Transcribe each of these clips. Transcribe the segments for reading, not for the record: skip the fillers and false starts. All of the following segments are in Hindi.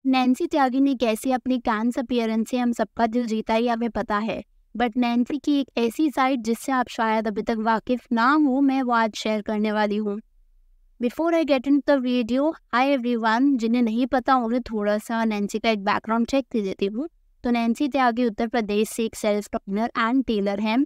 नैन्सी त्यागी ने कैसे अपनी कैंस अपीयरेंस से हम सबका दिल जीता ये हमें पता है, बट नैन्सी की एक ऐसी साइड जिससे आप शायद अभी तक वाकिफ ना हो, मैं वो आज शेयर करने वाली हूँ। Before I get in the video, hi everyone, जिन्हें नहीं पता उन्हें थोड़ा सा नैन्सी का एक बैकग्राउंड चेक दे देती हूँ। तो नैन्सी त्यागी उत्तर प्रदेश से एक सेल्स ट्रेनर एंड टेलर हैं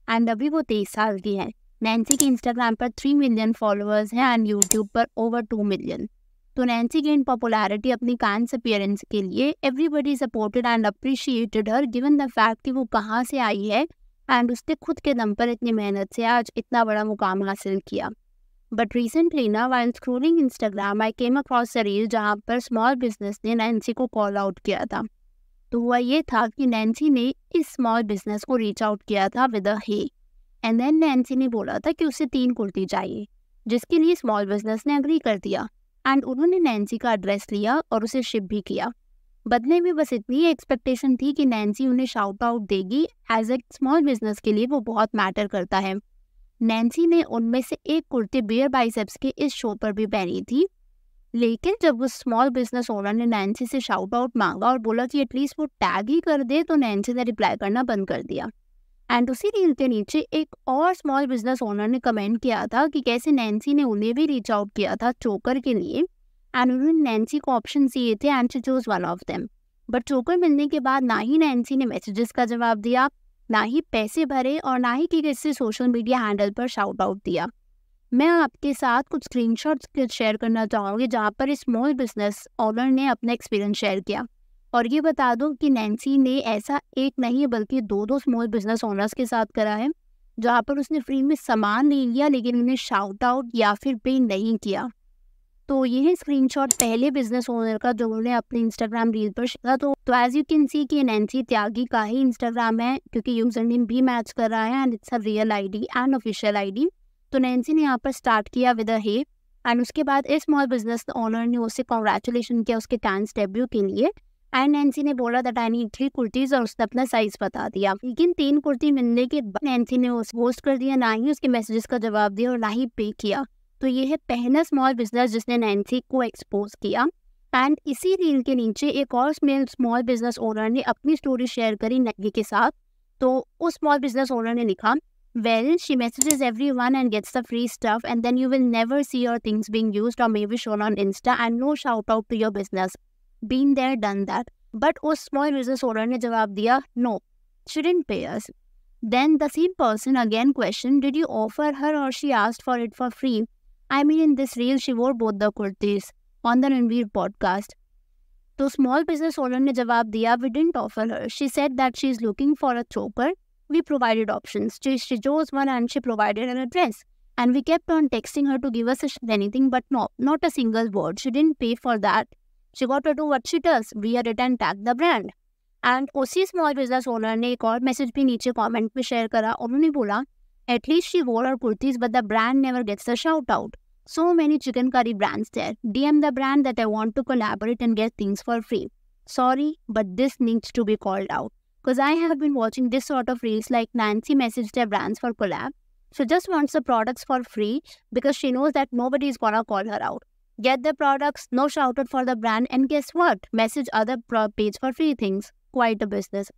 एंड अभी वो 23 साल की हैं। नैन्सी के इंस्टाग्राम पर 3 मिलियन फॉलोअर्स हैं एंड यूट्यूब पर ओवर 2 मिलियन। तो नैन्सी गेन पॉपुलैरिटी अपनी कैंस अपीयरेंस के लिए। Everybody supported and appreciated her given the fact कि वो कहाँ से आई है एंड उसने खुद के दम पर इतनी मेहनत से आज इतना बड़ा मुकाम हासिल किया। बट रिसेंटली ना while scrolling Instagram I came across a reel जहाँ पर स्मॉल बिजनेस ने नैन्सी को कॉल आउट किया था। तो हुआ ये था कि नैन्सी ने इस स्मॉल बिजनेस को रीच आउट किया था with a hey and then Nancy ने बोला था कि उसे 3 कुर्ती चाहिए, जिसके लिए स्मॉल बिजनेस ने अग्री कर दिया एंड उन्होंने नैन्सी का एड्रेस लिया और उसे शिप भी किया। बदले में बस इतनी एक्सपेक्टेशन थी कि नैन्सी उन्हें शाउट आउट देगी, एज ए स्मॉल बिजनेस के लिए वो बहुत मैटर करता है। नैन्सी ने उनमें से एक कुर्ती बियर बाइसेप्स के इस शो पर भी पहनी थी, लेकिन जब उस स्मॉल बिजनेस ओनर ने नैन्सी से शाउट आउट मांगा और बोला कि एटलीस्ट वो टैग ही कर दे, तो नैन्सी ने रिप्लाई करना बंद कर दिया। एंड उसी रील के नीचे एक और स्मॉल बिजनेस ओनर ने कमेंट किया था कि कैसे नैन्सी ने उन्हें भी रीच आउट किया था चोकर के लिए एंड उन्होंने नैन्सी को ऑप्शन दिए थे and she choose one of them. But चोकर मिलने के बाद ना ही नैन्सी ने मैसेजेस का जवाब दिया, ना ही पैसे भरे और ना ही किसी सोशल मीडिया हैंडल पर शाउट आउट दिया। मैं आपके साथ कुछ स्क्रीनशॉट्स शेयर करना चाहूँगी जहाँ पर इस स्मॉल बिजनेस ओनर ने अपना एक्सपीरियंस शेयर किया। और ये बता दूं कि नैन्सी ने ऐसा एक नहीं बल्कि 2 स्मॉल बिजनेस ओनर्स के साथ करा है, जहाँ पर उसने फ्री में सामान ले लिया लेकिन उन्हें शाउट आउट या फिर पे नहीं किया। तो ये है स्क्रीनशॉट पहले बिजनेस ओनर का जो उन्होंने अपने इंस्टाग्राम रील पर शेयर। तो एज यू कैन सी कि नैन्सी त्यागी का ही इंस्टाग्राम है, क्योंकि यूजर नेम भी मैच कर रहा है and it's a real ID and official ID. तो नैन्सी ने यहाँ पर स्टार्ट किया विद अ हे एंड उसके बाद इस स्मॉल बिजनेस ओनर ने उसे कॉन्ग्रेचुलेशन किया उसके कैंस डेब्यू के लिए एंड नैन्सी ने बोला दैट आई नीड 3 कुर्तीज और उसने अपना साइज बता दिया। लेकिन 3 कुर्ती मिलने के बाद नैन्सी ने उसे पोस्ट कर दिया, ना ही उसके मैसेजेस का जवाब दिया और ना ही पे किया। तो ये है पहला स्मॉल बिजनेस जिसने नैन्सी को एक्सपोज किया। एंड इसी रील के नीचे एक और स्मॉल बिजनेस ओनर ने अपनी स्टोरी शेयर करी नैन्सी के साथ। तो उस स्मॉल बिजनेस ओनर ने लिखा, well, she messages everyone and gets the free stuff and then you will never see your things being used or maybe shown on Insta and no shout out to your business. Been there, done that. But उस small business owner ने जवाब दिया, no, she didn't pay us. Then the same person again questioned, did you offer her or she asked for it for free? I mean, in this reel she wore both the kurtis on the Ranveer podcast. तो small business owner ने जवाब दिया, we didn't offer her. She said that she is looking for a choker. We provided options. She chose one and she provided an address. And we kept on texting her to give us anything, but no, not a single word. She didn't pay for that. She got to do what she does. We are it and tag the brand. And उसी स्मॉल बिजनेस ओनर ने एक और मैसेज भी नीचे कमेंट में शेयर करा। उन्होंने बोला, at least she wore her kurtis but the brand never gets a shout out. So many chicken curry brands there. DM the brand that I want to collaborate and get things for free. Sorry, but this needs to be called out. Because I have been watching this sort of reels like Nancy messaged their brands for collab. She just wants the products for free because she knows that nobody is gonna call her out. Get the products, no shout out for the brand, and guess what? Message other page for free things. Quite a business.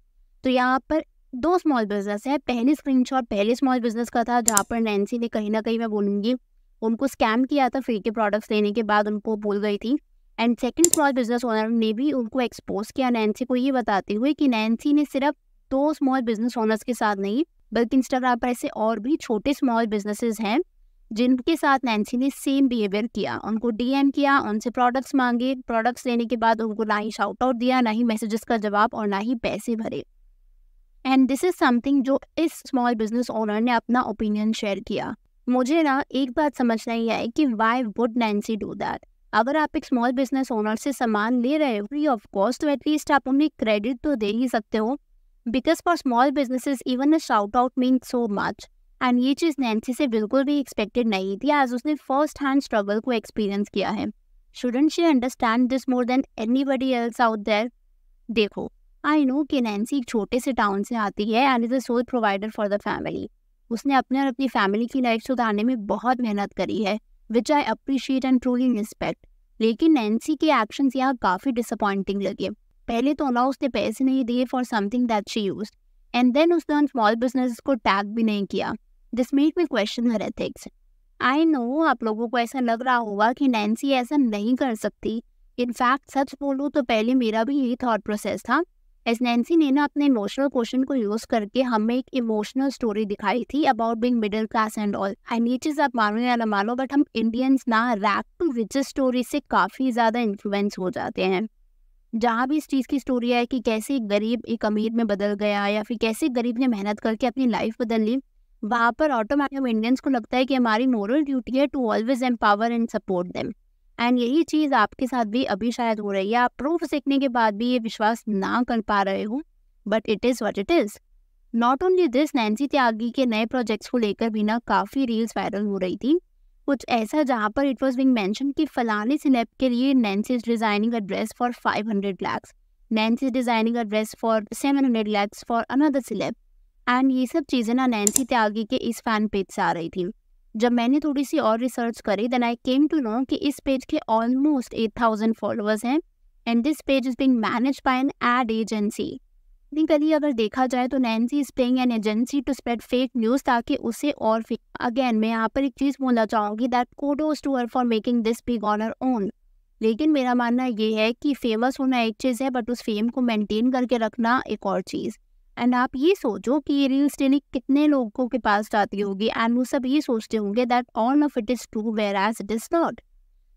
तो यहाँ पर 2 स्मॉल बिजनेस है। पहली स्क्रीनशॉट पहले स्मॉल बिजनेस का था जहाँ पर नैन्सी ने कहीं ना कहीं मैं बोलूँगी उनको स्कैम किया था, फ्री के प्रोडक्ट्स लेने के बाद उनको भूल गई थी। And second small business owner ने भी उनको एक्सपोज किया नैन्सी को, ये बताते हुए कि नैन्सी ने सिर्फ 2 स्मॉल बिजनेस ओनर्स के साथ नहीं बल्कि इंस्टाग्राम पर ऐसे और भी छोटे स्मॉल बिजनेसेस हैं जिनके साथ नैन्सी ने सेम बिहेवियर किया। उनको डीएम किया, उनसे प्रोडक्ट्स मांगे, प्रोडक्ट्स लेने के बाद उनको ना ही शाउट आउट दिया, ना ही मैसेजेस का जवाब और ना ही पैसे भरे। एंड दिस इज समथिंग जो इस स्मॉल बिजनेस ओनर ने अपना ओपिनियन शेयर किया। मुझे ना एक बात समझ नहीं आई कि why would Nancy do that. अगर आप एक स्मॉल बिजनेस ओनर से सामान ले रहे हो फ्री ऑफ कॉस्ट, तो एटलीस्ट आप उन्हें क्रेडिट तो दे ही सकते हो, because for small businesses even a shout out means so much. And ये चीज़ नैन्सी से बिल्कुल भी एक्सपेक्टेड नहीं थी, आज उसने फर्स्ट हैंड स्ट्रगल को एक्सपीरियंस किया है। Shouldn't she understand this more than anybody else out there? देखो, आई नो कि नैन्सी एक छोटे से टाउन से आती है and is a sole provider for the family. उसने अपने और अपनी फैमिली की लाइफ सुधारने में बहुत मेहनत करी है, which I appreciate and truly respect. लेकिन नैन्सी के एक्शंस यहाँ काफ़ी डिसअपॉइंटिंग लगे। पहले तो ना उसने पैसे नहीं दिए for something that she used, and then उसने उन स्मॉल बिजनेस को टैग भी नहीं किया। This made me question her ethics. I know आप लोगों को ऐसा लग रहा होगा कि नैन्सी ऐसा नहीं कर सकती। इनफैक्ट सच बोलूँ तो पहले मेरा भी यही थॉट प्रोसेस था। एस नैन्सी ने ना अपने इमोशनल क्वेश्चन को यूज करके हमें एक इमोशनल स्टोरी दिखाई थी about being middle class and all. And ये चीज़ आप मानो या ना मानो, बट हम इंडियंस ना रैग टू रिचेस स्टोरी से काफ़ी ज़्यादा इन्फ्लुएंस हो जाते हैं। जहाँ भी इस चीज़ की स्टोरी है कि कैसे एक गरीब एक अमीर में बदल गया या फिर कैसे गरीब ने मेहनत करके अपनी लाइफ बदल ली, वहाँ पर ऑटोमेटिक इंडियंस को लगता है कि हमारी मोरल ड्यूटी है to always empower and support them. And यही चीज़ आपके साथ भी अभी शायद हो रही है। आप प्रूफ सीखने के बाद भी ये विश्वास ना कर पा रहे हो, but it is what it is. Not only this, Nancy Tyagi के नए प्रोजेक्ट्स को लेकर भी ना काफ़ी रील्स वायरल हो रही थी। कुछ ऐसा जहाँ पर इट वॉज बिंग मैंशन कि फलाने सिलेब के लिए Nancy is designing a dress for 500 lakhs, Nancy is designing a dress for 700 lakhs for another celeb. And ये सब चीज़ें ना नैन्सी त्यागी के इस फैन पेज से आ रही थी। जब मैंने थोड़ी सी और रिसर्च करी, then I came to know कि इस पेज के ऑलमोस्ट 8,000 फॉलोअर्स हैं, and this page is being managed by an ad agency. Technically अगर देखा जाए तो Nancy is paying an agency to spread fake news ताकि उसे और अगेन मैं यहाँ पर एक चीज़ बोलना चाहूँगी that kudos to her for making this big on her own. लेकिन मेरा मानना ये है कि फेमस होना एक चीज़ है, बट उस फेम को मेंटेन करके रखना एक और चीज़। एंड आप ये सोचो कि ये रील्स डेली कितने लोगों के पास जाती होगी, एंड वो सब ये सोचते होंगे that all of it is true whereas it is not.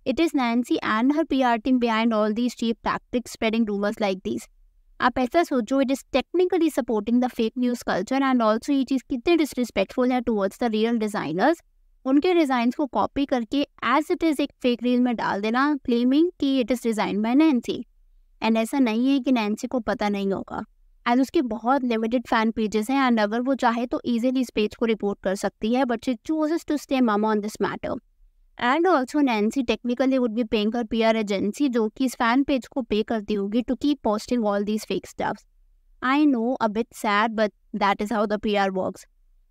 It is Nancy and her PR team behind all these cheap tactics spreading rumours like these. आप ऐसा सोचो, it is technically supporting the fake news culture, and also ये चीज़ कितनी डिसरिस्पेक्टफुल है टुवर्ड्स द रियल डिज़ाइनर्स। उनके डिज़ाइंस को कॉपी करके एज इट इज़ एक फेक रील में डाल देना, क्लेमिंग कि it is design by Nancy. And ऐसा नहीं है कि नैन्सी को पता नहीं होगा, एंड उसके बहुत लिमिटेड फैन पेजेस हैं, एंड अगर वो चाहे तो ईजिली इस पेज को रिपोर्ट कर सकती है, but she chooses to stay mum on this matter. And also Nancy technically would be paying her PR agency जो कि इस फैन पेज को पे करती होगी to keep posting all these fake stuffs. I know a bit sad, but that is how the PR works.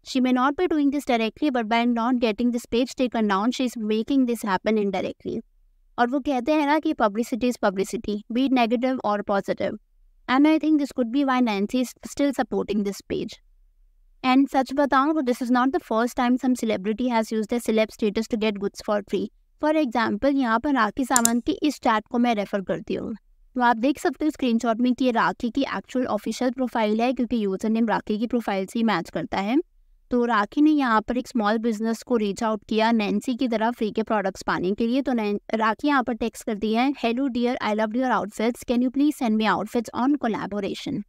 She may not be doing this directly, but by not getting this page taken down, she is making this happen indirectly. और वो कहते हैं ना कि publicity is publicity, be it negative or positive. And I think this could be why Nancy is still supporting this page. And सच बताऊं तो this is not the first time some celebrity has used their celeb status to get goods for free. For example, यहाँ पर राखी सावंत की इस चैट को मैं रेफर करती हूँ। तो आप देख सकते हो स्क्रीनशॉट में कि ये राखी की एक्चुअल ऑफिशियल प्रोफाइल है, क्योंकि यूजर नेम राखी की प्रोफाइल से ही मैच करता है। तो राखी ने यहाँ पर एक स्मॉल बिजनेस को रीच आउट किया नैन्सी की तरह फ्री के प्रोडक्ट्स पाने के लिए। तो राखी यहाँ पर टेक्स्ट करती है, hello dear, I love your outfits, can you please send me outfits on collaboration.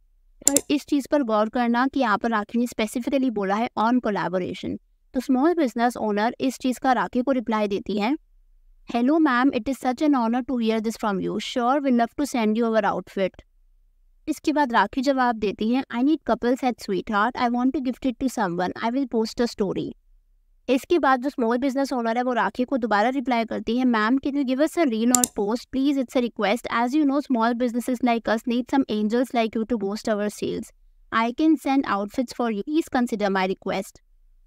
पर इस चीज़ पर गौर करना कि यहाँ पर राखी ने स्पेसिफिकली बोला है ऑन कोलैबोरेशन। तो स्मॉल बिजनेस ओनर इस चीज़ का राखी को रिप्लाई देती है, hello ma'am, it is such an honour to hear this from you, sure will love to send you our outfit. इसके बाद राखी जवाब देती है, I need couple set sweetheart, I want to gift it to someone, I will post a story. इसके बाद जो स्मॉल बिजनेस ओनर है वो राखी को दोबारा रिप्लाई करती है, ma'am can you give us a reel और post please, it's a request, as you know small businesses like us need some angels like you to boost our sales, I can send outfits for you, please consider my request.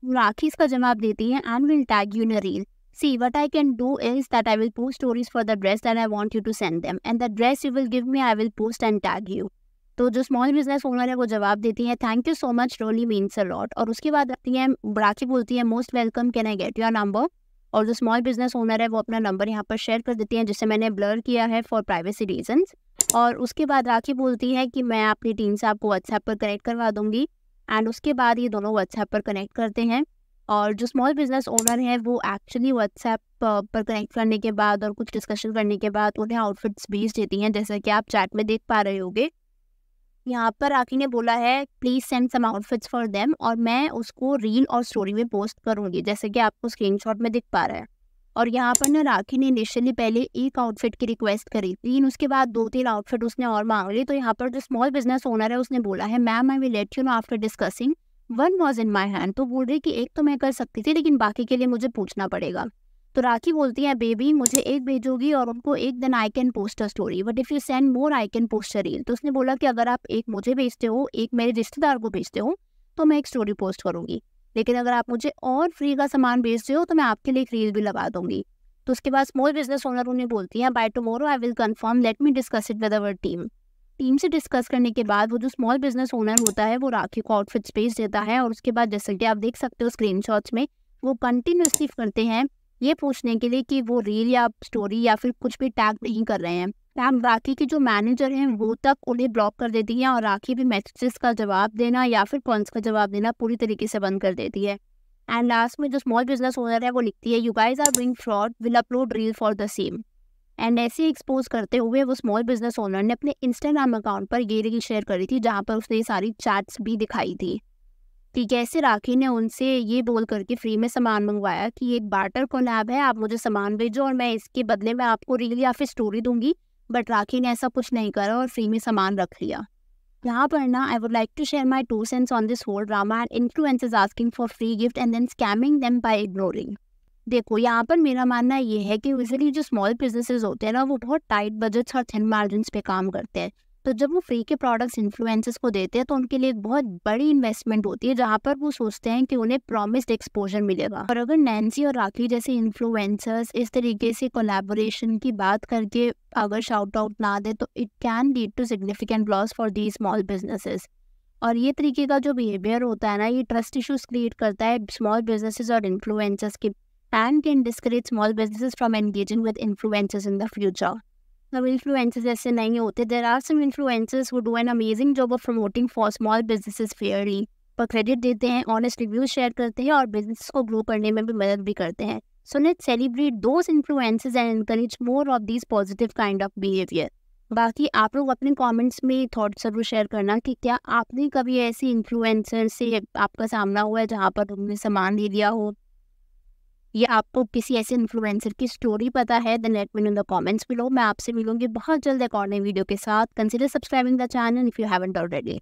Rakhi इसका जवाब देती है, and will tag you in a reel, see what I can do is that I will post stories for the dress that I want you to send them, and the dress you will give me I will post and tag you। तो जो स्मॉल बिजनेस ओनर है वो जवाब देती है, thank you so much, really means a lot. और उसके बाद राखी बोलती है, most welcome, can I get your number. और जो स्मॉल बिजनेस ओनर है वो अपना नंबर यहाँ पर शेयर कर देती है, जिसे मैंने ब्लर किया है फॉर प्राइवेसी रीजंस। और उसके बाद राखी बोलती है कि मैं अपनी टीम से आपको व्हाट्सएप पर कनेक्ट करवा दूंगी। एंड उसके बाद ये दोनों व्हाट्सएप पर कनेक्ट करते हैं, और जो स्मॉल बिजनेस ओनर है वो एक्चुअली व्हाट्सएप पर कनेक्ट करने के बाद और कुछ डिस्कशन करने के बाद उन्हें आउटफिट्स भेज देती हैं, जैसा कि आप चैट में देख पा रहे होगे। यहाँ पर राखी ने बोला है, please send some outfits for them, और मैं उसको रील और स्टोरी में पोस्ट करूँगी, जैसे कि आपको स्क्रीनशॉट में दिख पा रहा है। और यहाँ पर ना राखी ने इनिशियली पहले एक आउटफिट की रिक्वेस्ट करी थी, उसके बाद 2-3 आउटफिट उसने और मांग ली। तो यहाँ पर जो स्मॉल बिजनेस ओनर है उसने बोला है, ma'am I will let you know after discussing, one was in my hand. तो बोल रही कि एक तो मैं कर सकती थी, लेकिन बाकी के लिए मुझे पूछना पड़ेगा। तो राखी बोलती है, बेबी मुझे एक भेजोगी और उनको एक, दिन I can post a story, but if you send more I can post a reel. तो उसने बोला कि अगर आप एक मुझे भेजते हो, एक मेरे रिश्तेदार को भेजते हो, तो मैं एक स्टोरी पोस्ट करूंगी, लेकिन अगर आप मुझे और फ्री का सामान भेजते हो तो मैं आपके लिए एक रील भी लगा दूंगी। तो उसके बाद स्मॉल बिजनेस ओनर उन्हें बोलती है by tomorrow I will confirm, let me discuss it with our team. Team से डिस्कस करने के बाद वो जो स्मॉल बिजनेस ओनर होता है वो राखी को आउटफिट्स भेज देता है, और उसके बाद जैसे कि आप देख सकते हो स्क्रीनशॉट्स में, वो कंटिन्यूसली करते हैं ये पूछने के लिए कि वो रील या स्टोरी या फिर कुछ भी टैग नहीं कर रहे हैं। टैग राखी की जो मैनेजर हैं वो तक उन्हें ब्लॉक कर देती है, और राखी भी मैसेजेस का जवाब देना या फिर कॉल्स का जवाब देना पूरी तरीके से बंद कर देती है। एंड लास्ट में जो स्मॉल बिजनेस ओनर है वो लिखती है you guys are doing fraud, will upload reel for the same. And ऐसे एक्सपोज करते हुए वो स्मॉल बिजनेस ओनर ने अपने इंस्टाग्राम अकाउंट पर ये रील शेयर करी थी, जहाँ पर उसने ये सारी चैट्स भी दिखाई थी कि कैसे राखी ने उनसे ये बोल करके फ्री में सामान मंगवाया कि एक बार्टर कोलैब है, आप मुझे सामान भेजो और मैं इसके बदले में आपको रील या फिर स्टोरी दूंगी। बट राखी ने ऐसा कुछ नहीं करा और फ्री में सामान रख लिया। यहाँ पर ना I would like to share my 2 cents on this whole drama and influencers asking for free gift and then scamming them by ignoring. देखो यहाँ पर मेरा मानना ये है कि यूजुअली जो स्मॉल बिजनेसेस होते हैं ना वो बहुत टाइट बजट्स और थिन मार्जिन्स पे काम करते हैं। तो जब वो फ्री के प्रोडक्ट्स इन्फ्लुएंसर्स को देते हैं तो उनके लिए एक बहुत बड़ी इन्वेस्टमेंट होती है, जहाँ पर वो सोचते हैं कि उन्हें प्रॉमिस्ड एक्सपोजर मिलेगा। और अगर नैन्सी और राखी जैसे इन्फ्लुएंसर्स इस तरीके से कोलैबोरेशन की बात करके अगर शाउट आउट ना दे तो it can lead to significant loss for the small businesses. और ये तरीके का जो बिहेवियर होता है ना ये ट्रस्ट इश्यूज क्रिएट करता है स्मॉल बिजनेसेस और इन्फ्लुएंसर्स के, and can discourage small businesses from engaging with influencers in the future. Now, influencers ऐसे नहीं होते. There are some influencers who do an amazing job of promoting for small businesses fairly. पर क्रेडिट देते हैं, ऑनेस्ट रिव्यूज शेयर करते हैं और बिजनेस को ग्रो करने में भी मदद भी करते हैं. So let's celebrate those influencers and encourage more of these positive kind of behavior. बाकी आप लोग अपने कमेंट्स में थॉट्स जरूर शेयर करना कि क्या आपने कभी ऐसी इन्फ्लुएंसर से आपका सामना हुआ है जहाँ पर उन्होंने सामान ले लिया हो, या आपको किसी ऐसे इन्फ्लुएंसर की स्टोरी पता है, then let me know in the comments below. मैं आपसे मिलूंगी बहुत जल्द एक और नई वीडियो के साथ. Consider subscribing the channel if you haven't already.